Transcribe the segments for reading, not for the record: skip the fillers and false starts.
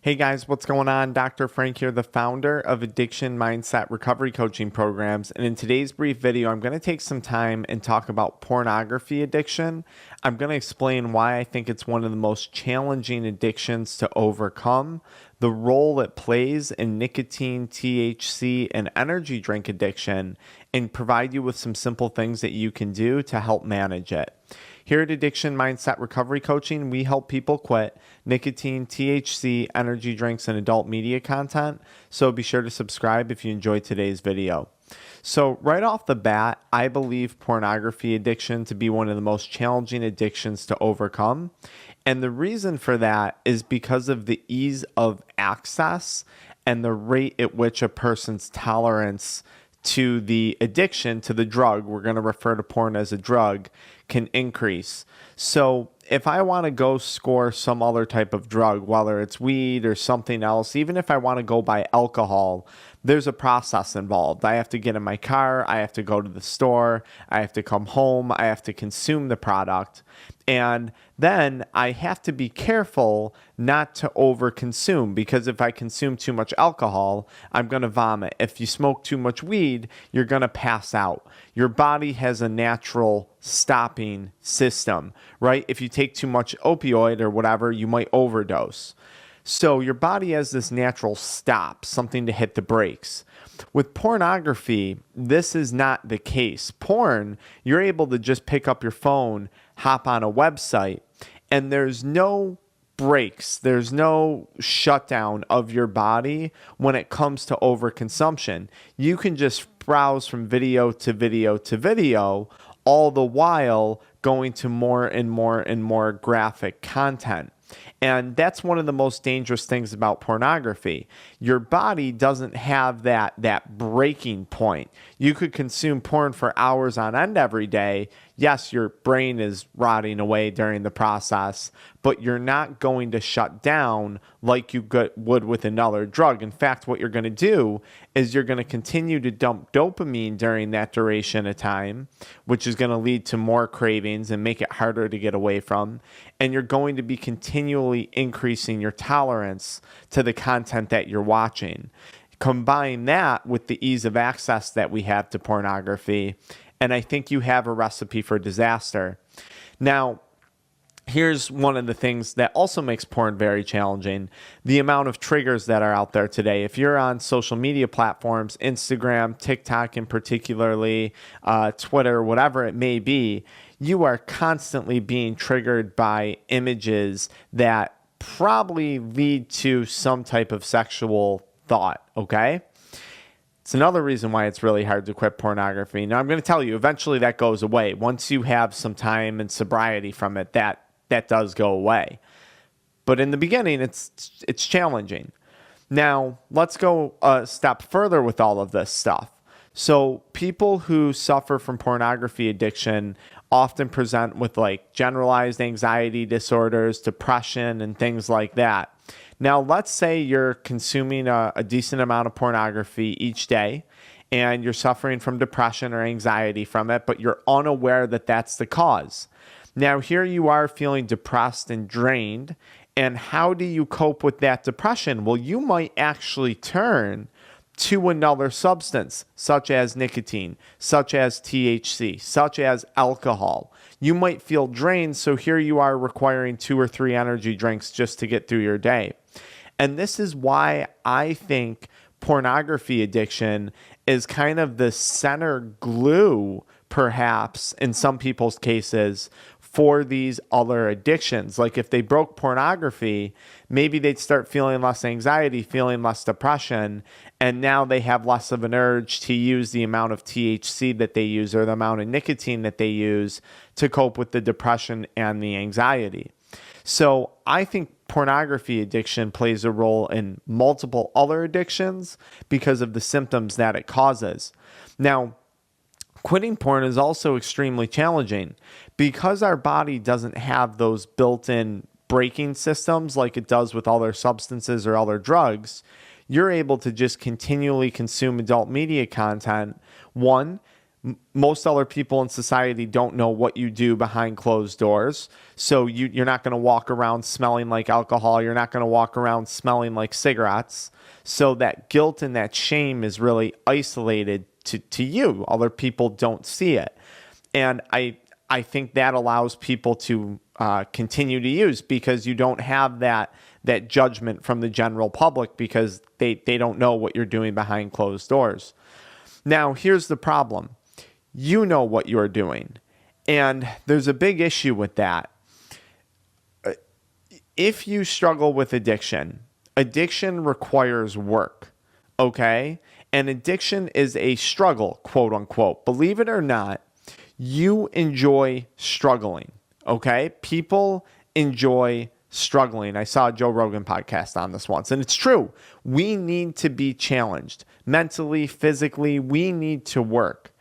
Hey guys, what's going on? Dr. Frank here, the founder of Addiction Mindset Recovery Coaching Programs. And in today's brief video, I'm going to take some time and talk about pornography addiction. I'm going to explain why I think it's one of the most challenging addictions to overcome, the role it plays in nicotine, THC, and energy drink addiction, and provide you with some simple things that you can do to help manage it. Here at Addiction Mindset Recovery Coaching, we help people quit nicotine, THC, energy drinks, and adult media content. So be sure to subscribe if you enjoyed today's video. So right off the bat, I believe pornography addiction to be one of the most challenging addictions to overcome. And the reason for that is because of the ease of access and the rate at which a person's tolerance to the addiction, to the drug, we're going to refer to porn as a drug, can increase. So if I want to go score some other type of drug, whether it's weed or something else, even if I want to go buy alcohol, there's a process involved. I have to get in my car, I have to go to the store, I have to come home, I have to consume the product. And then I have to be careful not to overconsume, because if I consume too much alcohol, I'm going to vomit. If you smoke too much weed, you're going to pass out. Your body has a natural stopping system, right? If you take too much opioid or whatever, you might overdose. So your body has this natural stop, something to hit the brakes. With pornography, this is not the case. Porn, you're able to just pick up your phone, hop on a website, and there's no breaks. There's no shutdown of your body when it comes to overconsumption. You can just browse from video to video to video, all the while going to more and more and more graphic content. And that's one of the most dangerous things about pornography. Your body doesn't have that breaking point. You could consume porn for hours on end every day. Yes, your brain is rotting away during the process, but you're not going to shut down like you would with another drug. In fact, what you're going to do is you're going to continue to dump dopamine during that duration of time, which is going to lead to more cravings and make it harder to get away from. And you're going to be continually increasing your tolerance to the content that you're watching. Combine that with the ease of access that we have to pornography, and I think you have a recipe for disaster. Now, here's one of the things that also makes porn very challenging: the amount of triggers that are out there today. If you're on social media platforms, Instagram, TikTok in particularly, Twitter, whatever it may be, you are constantly being triggered by images that probably lead to some type of sexual thought, okay? It's another reason why it's really hard to quit pornography. Now, I'm going to tell you, eventually that goes away. Once you have some time and sobriety from it, that does go away. But in the beginning, it's challenging. Now, let's go a step further with all of this stuff. So people who suffer from pornography addiction often present with like generalized anxiety disorders, depression, and things like that. Now, let's say you're consuming a decent amount of pornography each day and you're suffering from depression or anxiety from it, but you're unaware that that's the cause. Now, here you are feeling depressed and drained. And how do you cope with that depression? Well, you might actually turn to another substance, such as nicotine, such as THC, such as alcohol. You might feel drained, so here you are requiring 2 or 3 energy drinks just to get through your day. And this is why I think pornography addiction is kind of the center glue, perhaps, in some people's cases, for these other addictions. Like if they broke pornography, maybe they'd start feeling less anxiety, feeling less depression, and now they have less of an urge to use the amount of THC that they use or the amount of nicotine that they use to cope with the depression and the anxiety. So I think pornography addiction plays a role in multiple other addictions because of the symptoms that it causes. Now, quitting porn is also extremely challenging because our body doesn't have those built-in braking systems like it does with other substances or other drugs. You're able to just continually consume adult media content. One, Most other people in society don't know what you do behind closed doors. So you're not going to walk around smelling like alcohol. You're not going to walk around smelling like cigarettes. So that guilt and that shame is really isolated to you. Other people don't see it. And I think that allows people to continue to use, because you don't have that judgment from the general public, because they don't know what you're doing behind closed doors. Now, here's the problem. You know what you're doing. And there's a big issue with that. If you struggle with addiction requires work, okay? And addiction is a struggle, quote unquote. Believe it or not, you enjoy struggling, okay? People enjoy struggling. I saw a Joe Rogan podcast on this once, and it's true. We need to be challenged mentally, physically. We need to work.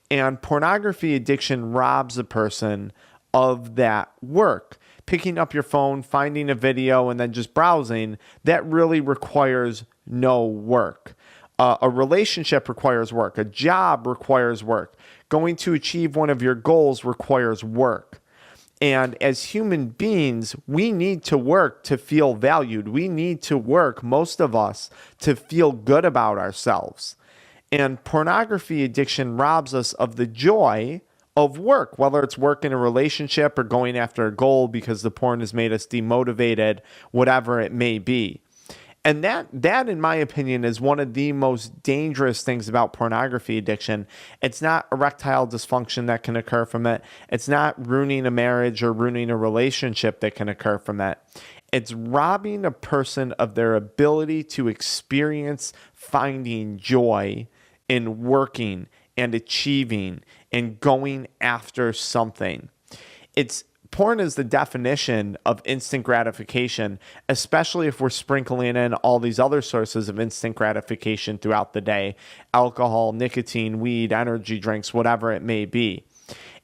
And pornography addiction robs a person of that work. Picking up your phone, finding a video, and then just browsing, that really requires no work. A relationship requires work. A job requires work. Going to achieve one of your goals requires work. And as human beings, we need to work to feel valued. We need to work, most of us, to feel good about ourselves. And pornography addiction robs us of the joy of work, whether it's work in a relationship or going after a goal because the porn has made us demotivated, whatever it may be. And that, in my opinion, is one of the most dangerous things about pornography addiction. It's not erectile dysfunction that can occur from it. It's not ruining a marriage or ruining a relationship that can occur from it. It's robbing a person of their ability to experience finding joy in working and achieving and going after something. Porn is the definition of instant gratification, especially if we're sprinkling in all these other sources of instant gratification throughout the day: alcohol, nicotine, weed, energy drinks, whatever it may be.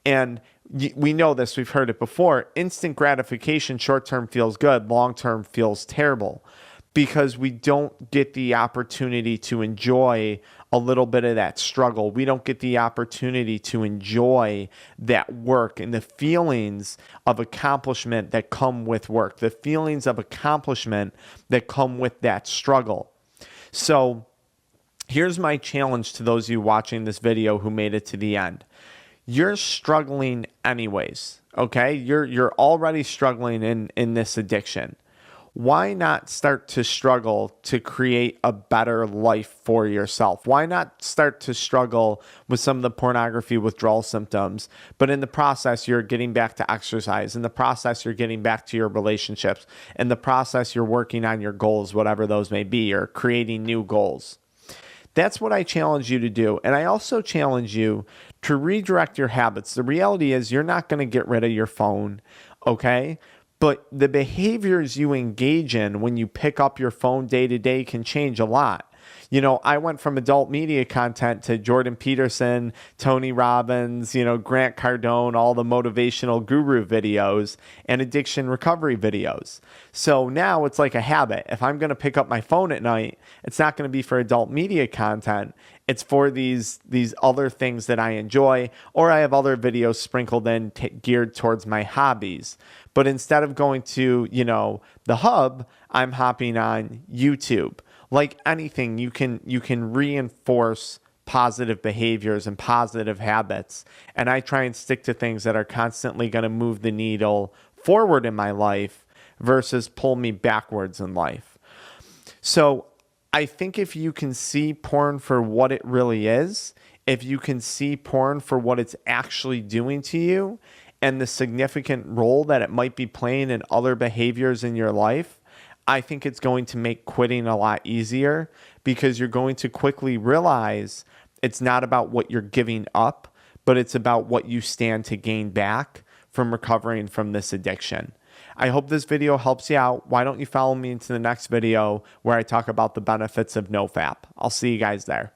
And we know this, we've heard it before. Instant gratification, short-term feels good, long-term feels terrible, because we don't get the opportunity to enjoy a little bit of that struggle. We don't get the opportunity to enjoy that work and the feelings of accomplishment that come with work, the feelings of accomplishment that come with that struggle. So here's my challenge to those of you watching this video who made it to the end. You're struggling anyways, okay? You're already struggling in this addiction. Why not start to struggle to create a better life for yourself? Why not start to struggle with some of the pornography withdrawal symptoms, but in the process, you're getting back to exercise. In the process, you're getting back to your relationships. In the process, you're working on your goals, whatever those may be, or creating new goals. That's what I challenge you to do. And I also challenge you to redirect your habits. The reality is you're not going to get rid of your phone, okay? But the behaviors you engage in when you pick up your phone day to day can change a lot. You know, I went from adult media content to Jordan Peterson, Tony Robbins, Grant Cardone, all the motivational guru videos and addiction recovery videos. So now it's like a habit. If I'm going to pick up my phone at night, it's not going to be for adult media content. It's for these other things that I enjoy, or I have other videos sprinkled in geared towards my hobbies. But instead of going to, the hub, I'm hopping on YouTube. Like anything, you can reinforce positive behaviors and positive habits. And I try and stick to things that are constantly going to move the needle forward in my life versus pull me backwards in life. So I think if you can see porn for what it really is, if you can see porn for what it's actually doing to you and the significant role that it might be playing in other behaviors in your life, I think it's going to make quitting a lot easier, because you're going to quickly realize it's not about what you're giving up, but it's about what you stand to gain back from recovering from this addiction. I hope this video helps you out. Why don't you follow me into the next video where I talk about the benefits of NoFap? I'll see you guys there.